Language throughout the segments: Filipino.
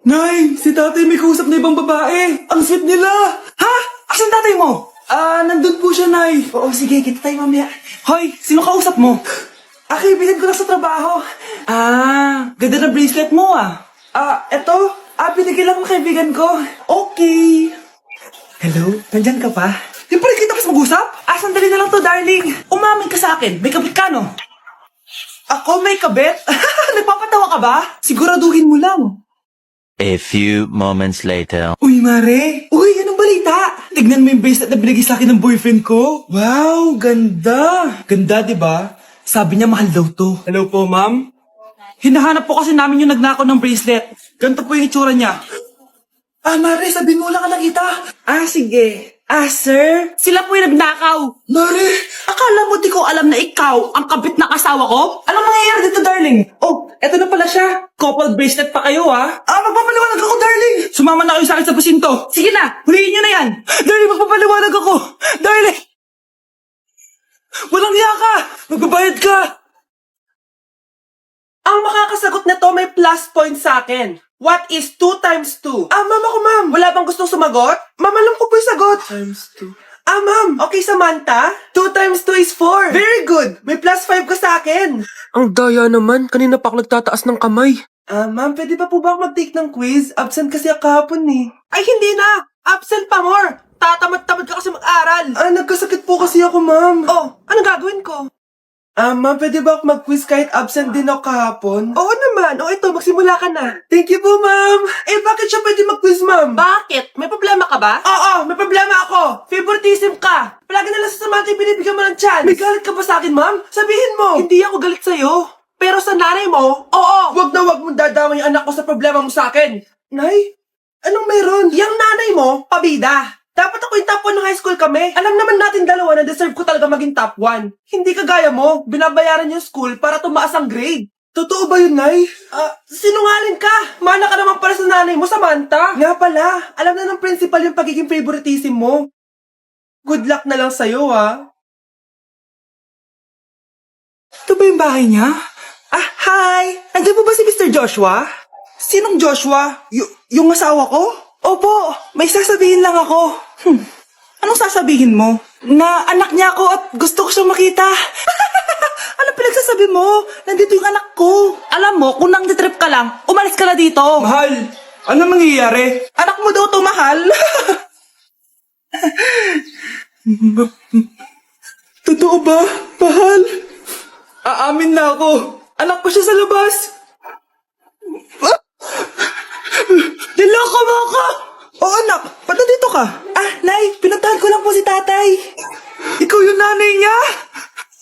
Nay, si tatay may kausap na ibang babae. Ang sweet nila. Ha? Asan tatay mo? Nandun po siya, Nay. Oo, sige, kita tayo mamaya. Hoy, sino kausap mo? Kaibigan ko lang sa trabaho. Ganda ng bracelet mo eto. Binigyan lang ng kaibigan ko. Okay. Hello, nandyan ka pa? Di pa rin kita mas mag-usap? Sandali na lang to, darling. Umamin ka sa akin, may kabit ka, no? Ako may kabit? Nagpapatawa ka ba? Siguraduhin mo lang. A few moments later. Uy, Mare! Uy, anong balita? Tignan mo yung bracelet na binigay sa akin ng boyfriend ko. Wow, ganda! Ganda, di ba? Sabi niya mahal daw to. Hello po, ma'am? Hinahanap po kasi namin yung nagnakaw ng bracelet. Ganito po yung itsura niya. Mare, sabihin mo lang ka nakita. Sige. Sir? Sila po yung nagnakaw. Mare! Akala mo di ko alam na ikaw ang kabit ng asawa ko? Anong nangyayari dito, darling? Oh, eto na pala siya. Couple bracelet pa kayo, magpapaliwanag ako, darling. Sumama na kayo sa akin sa pasinto. Sige na, huliin nyo na yan. Darling, magpapaliwanag ako. Darling! Walang hiya ka! Magbabayad ka! Ang makakasagot na to may plus point sa akin. What is 2 times 2? Ma'am ako, ma'am. Wala bang gustong sumagot? Ma'am, alam ko po yung sagot. Times 2. Ma'am. Okay, Samantha. 2 times 2 is 4. Very good. May plus 5 ka sa akin. Ang daya naman, kanina pa ako nagtataas ng kamay. Ma'am, pwede pa po ba ako mag-take ng quiz? Absent kasi ako kahapon eh. Ay, hindi na. Absent pa more. Tatamad-tamad ka kasi mag-aral. Nagkasakit po kasi ako, ma'am. Oh, ano gagawin ko? Ma'am, pwede ba ako mag-quiz kahit absent din ako kahapon? Oo naman. Ito, magsimula ka na. Thank you po, ma'am. Bakit siya pwede mag-quiz, ma'am? Bakit? May problema ka ba? Oo, may problema ako. Favoritism ka. Palagi na lang sa Samantha binibigyan mo ng chance. May galit ka ba sa akin, ma'am? Sabihin mo. Hindi ako galit sa'yo. Pero sa nanay mo, oo. Wag na wag mong dadama yung anak ko sa problema mo sa akin. Nay, anong meron? Yang nanay mo, pabida. Dapat ako yung top 1 ng high school kami. Alam naman natin dalawa na deserve ko talaga maging top 1. Hindi kagaya mo, binabayaran yung school para tumaas ang grade. Totoo ba yun, Nay? Sinungaling ka. Mana ka naman para sa nanay mo, Samantha. Nga pala, alam na ng principal yung pagiging favoritism mo. Good luck na lang sa'yo, Ito ba yung bahay niya? Hi! Nandiyan po ba si Mr. Joshua? Sinong Joshua? Yung asawa ko? Opo, may sasabihin lang ako. Anong sasabihin mo? Na anak niya ako at gusto ko siyang makita. Anong pinagsasabi mo? Nandito yung anak ko. Alam mo, kung nang-trip ka lang, umalis ka na dito. Mahal, ano mangyayari? Anak mo daw to, mahal. Totoo ba, mahal? Aamin na ako. Anak ko siya sa labas. Niloko mo ako! Oo, anak. Ba't nandito ka? Nay, pinuntahan ko lang po si tatay. Ikaw yung nanay niya?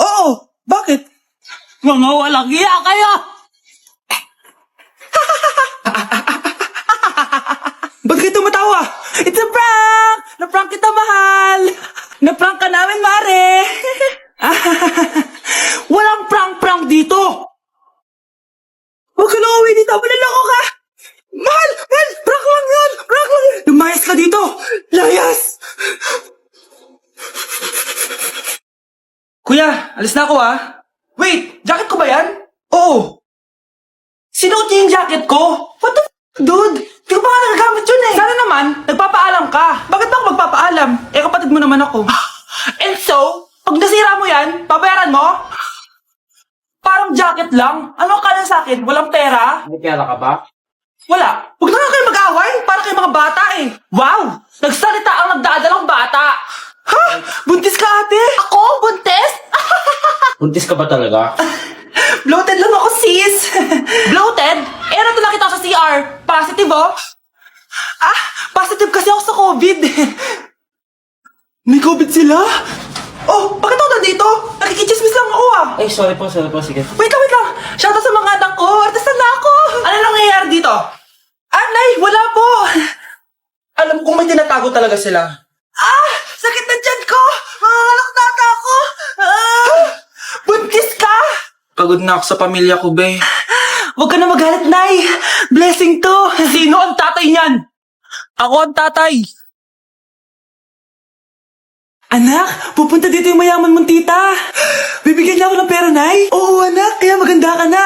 Oo. Bakit? Mga walang iya kayo! Ba't kayo tumatawa? It's a prank! Na-prank kita, mahal! Na-prank ka namin, Mare! Walang prank-prank dito! Huwag ka na uwi dito! Manaloko ka! Mahal! Prank lang yun! Prank lang yun! Lumayas ka dito! Layas! Kuya, alis na ako Wait! Jacket ko ba yan? Oo! Sinuot niya yung jacket ko? What the dude? Di ko pa nga nagagamit yun Sana naman, nagpapaalam ka. Bakit ba ako magpapaalam? Kapatid mo naman ako. And so, pag nasira mo yan, babayaran mo? Parang jacket lang. Ano akala sa akin? Walang pera? May pera ka ba? Wala. Huwag na nga kayo mag-away. Para kayo mga bata Wow! Nagsalita ang nagdadalang bata. Ha? Buntis ka, ate? Ako? Buntis? Buntis ka ba talaga? Bloated lang ako, sis. Bloated? Nato lang kita sa CR. Positive, positive kasi ako sa COVID. May COVID sila? Oh, bakit ako nandito? Nakikichismis lang ako, Ay, sorry po, sige. Wait lang. Shoutout sa mga anak ko. Artista na ako. Ano nangyayari dito? Nay, wala po. Alam kong may tinatago talaga sila. Sakit na tiyan ko. Manganganak na ata ako. Buntis ka? Pagod na ako sa pamilya ko, be. Huwag ka na magalit, Nay. Blessing to. Sino ang tatay niyan? Ako ang tatay. Anak, pupunta dito yung mayaman mong tita. Bibigyan niya ako ng pera, Nay. Oo, anak, kaya maganda ka na.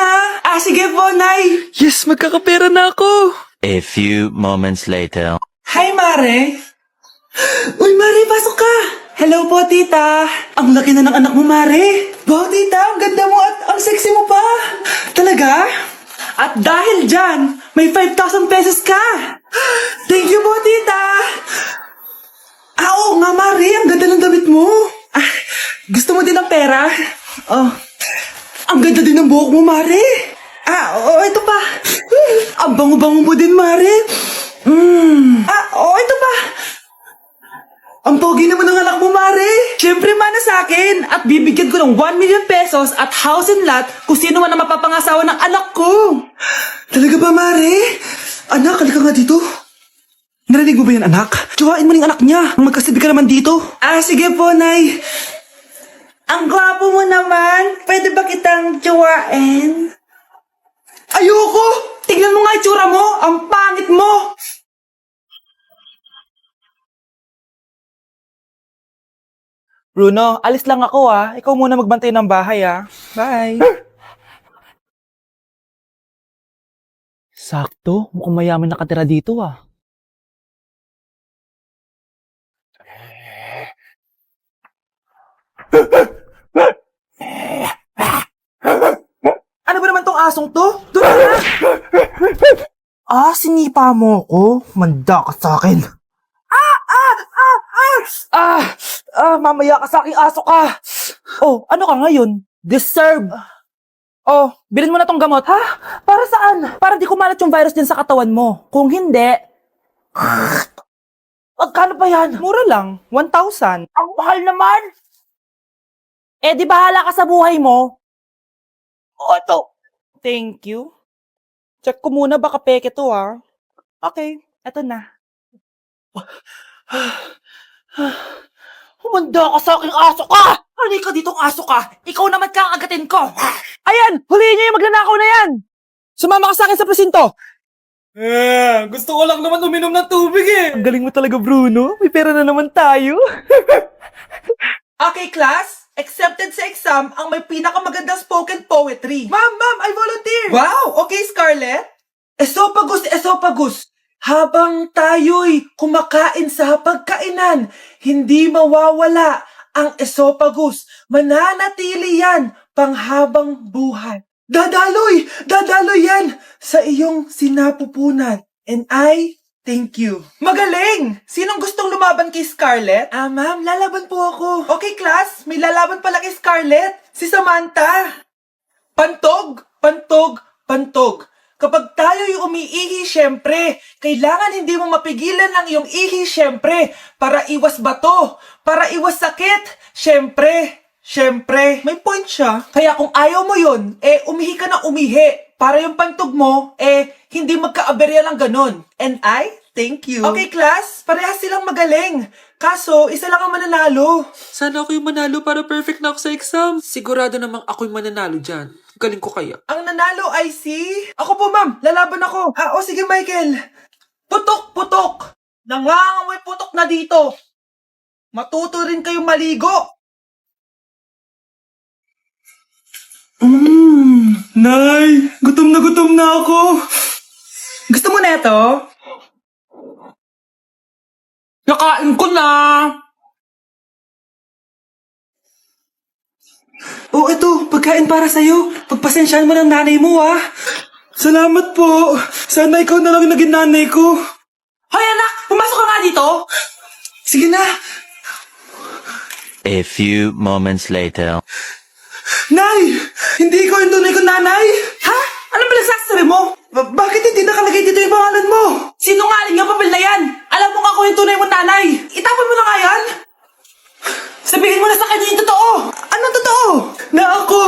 Sige po, Nay. Yes, magkakapera na ako. A few moments later. Hi, Mare! Uy, Mare, pasok ka! Hello po, tita! Ang laki na ng anak mo, Mare! Wow, tita! Ang ganda mo at ang sexy mo pa! Talaga? At dahil dyan, may 5,000 pesos ka! Thank you po, tita! Oo nga, Mare! Ang ganda ng damit mo! Ah, gusto mo din ng pera? Oh, ang ganda din ng buhok mo, Mare! Oo, ito pa! Ang bango-bango mo din, Mare! Ito pa! Ang pogi naman ng anak mo, Mare! Siyempre, mana sa akin! At bibigyan ko ng 1 million pesos at house and lot kung sino man ang mapapangasawa ng anak ko! Talaga ba, Mare? Anak, halika nga dito. Narinig mo ba yan, anak? Tsuhain mo ng anak niya. Magkasabi ka naman dito. Sige po, Nay. Ang gwapo mo naman. Pwede ba kitang tsuhain? Ayoko! Tingnan mo nga itsura mo! Ang pangit mo! Bruno, alis lang ako Ikaw muna magbantay ng bahay Bye. Sakto, mukhang mayaman nakatira dito Ano ba naman tong asong to? Doon na! Sinipa mo ko? Manda ka sa akin. Mamaya ka sa aking aso ka. Ano ka ngayon? Deserve. Bilhin mo na tong gamot. Ha? Para saan? Para di kumalat yung virus din sa katawan mo. Kung hindi... Magkano ba yan? Mura lang. 1,000. Ang mahal naman. Di bahala ka sa buhay mo. Ito. Thank you. Check ko muna baka peke to Okay, eto na. Humanda ka sa aking aso ka! Halika ditong aso ka! Ikaw naman kakagatin ko! Ayan! Huliin niyo yung magnanakaw na yan! Sumama ka sa akin sa presinto! Gusto ko lang naman uminom ng tubig Ang galing mo talaga, Bruno. May pera na naman tayo. Okay, class. Accepted sa exam ang may pinakamagandang spoken poetry. Ma'am, I volunteer! Wow! Okay, Scarlett. Esophagus. Habang tayo'y kumakain sa pagkainan, hindi mawawala ang esophagus. Mananatili yan panghabang buhay. Dadaloy yan sa iyong sinapupunan. And I thank you. Magaling! Sinong gustong lumaban kay Scarlett? Ma'am, lalaban po ako. Okay, class, may lalaban pala kay Scarlett. Si Samantha. Pantog. Kapag tayo'y umiihi, syempre, kailangan hindi mo mapigilan ang iyong ihi, syempre, para iwas bato, para iwas sakit, syempre, may point siya. Kaya kung ayaw mo yun, umihi ka na umihi, para yung pantog mo, hindi magka-aberya lang ganon. And I thank you. Okay, class, parehas silang magaling. Kaso, isa lang ang mananalo. Sana ako yung manalo para perfect na ako sa exam. Sigurado namang ako yung mananalo dyan. Galing ko kaya. Ang nanalo ay si... Ako po, ma'am. Lalaban ako. Sige, Michael. Putok. Nangangamoy putok na dito. Matuto rin kayong maligo. Nay, gutom na ako. Gusto mo na ito? Nakain ko na. Ito, pagkain para sa'yo. Pagpasensyahan mo ng nanay mo, Salamat po. Sana ikaw na lang naging nanay ko. Hoy, anak! Pumasok ka nga dito! Sige na. A few moments later. Nay! Hindi ikaw yung tunay kong nanay! Ha? Anong pinagsasabi mo? Bakit hindi nakalagay dito yung pangalan mo? Sinungaling nga papel na yan! Alam mo nga ako yung tunay mong nanay! Itapon mo na nga yan! Sabihin mo na sa kanya yung totoo! Anong totoo? Na ako,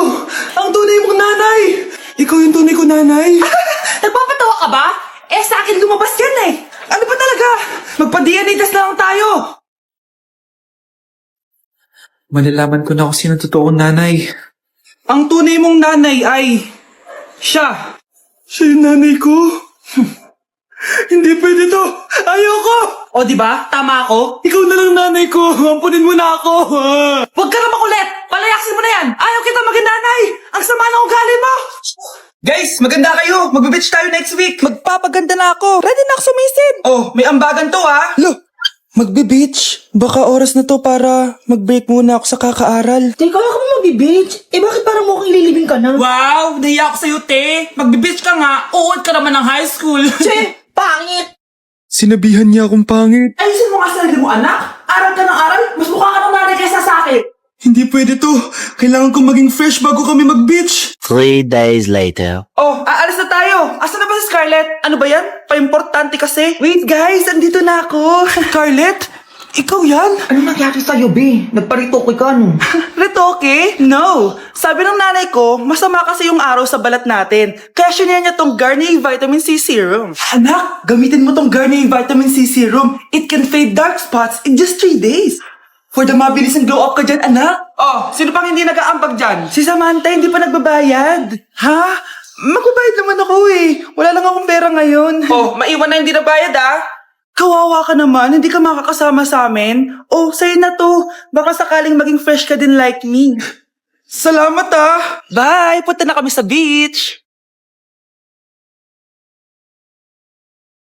ang tunay mong nanay! Ikaw yung tunay kong nanay? Nagpapatawa ka ba? Sa akin lumabas yan Ano ba talaga? Magpa-DNA test na lang tayo! Malalaman ko na kung sino totoong nanay. Ang tunay mong nanay ay... siya. Siya yung nanay ko? Hindi pwede to. Ayoko! Diba? Tama ako? Ikaw na lang nanay ko. Ampunin mo na ako. Huwag ka na makulit. Palayaksin mo na yan. Ayaw kita maging nanay. Ang sama ng ugali mo. Guys, maganda kayo. Magbe-beach tayo next week. Magpapaganda na ako. Ready na ako sumisid. Oh, may ambagan to ha. Lo, magbe-beach. Baka oras na to para mag-break muna ako sa kakaaral. Teka, kaya ka ba mag-beach? Eh bakit parang mukhang ililibing ka na? Wow, nahiya ako sa'yo, te. Magbe-beach ka nga. Uod ka naman ng high school. Che, pangit! Sinabihan niya akong pangit. Ayusin mo nga sarili mo, anak. Aral ka ng aral. Mas mukha ka ng nanay kaysa sa akin. Hindi pwede to. Kailangan kong maging fresh bago kami mag-beach. 3 days later. Oh, aalis na tayo. Asan na ba si Scarlett? Ano ba yan? Pa-importante kasi. Wait guys, andito na ako. Scarlett? Ikaw yan? Ano nangyari sa'yo, be? Nagparitoke ka, no? Retoke? No. Sabi ng nanay ko, masama kasi yung araw sa balat natin. Kaya sinaya niya tong Garnier Vitamin C Serum. Anak, gamitin mo tong Garnier Vitamin C Serum. It can fade dark spots in just 3 days. For the mabilis and glow up ka dyan, anak. Oh, sino pang hindi nag-aambag dyan? Si Samantha hindi pa nagbabayad. Ha? Magbabayad naman ako eh. Wala lang akong pera ngayon. Oh, maiwan na hindi nabayad ah. Kawawa ka naman, hindi ka makakasama sa amin. Oh, sa'yo na to. Baka sakaling maging fresh ka din like me. Salamat ah. Bye, punta na kami sa beach.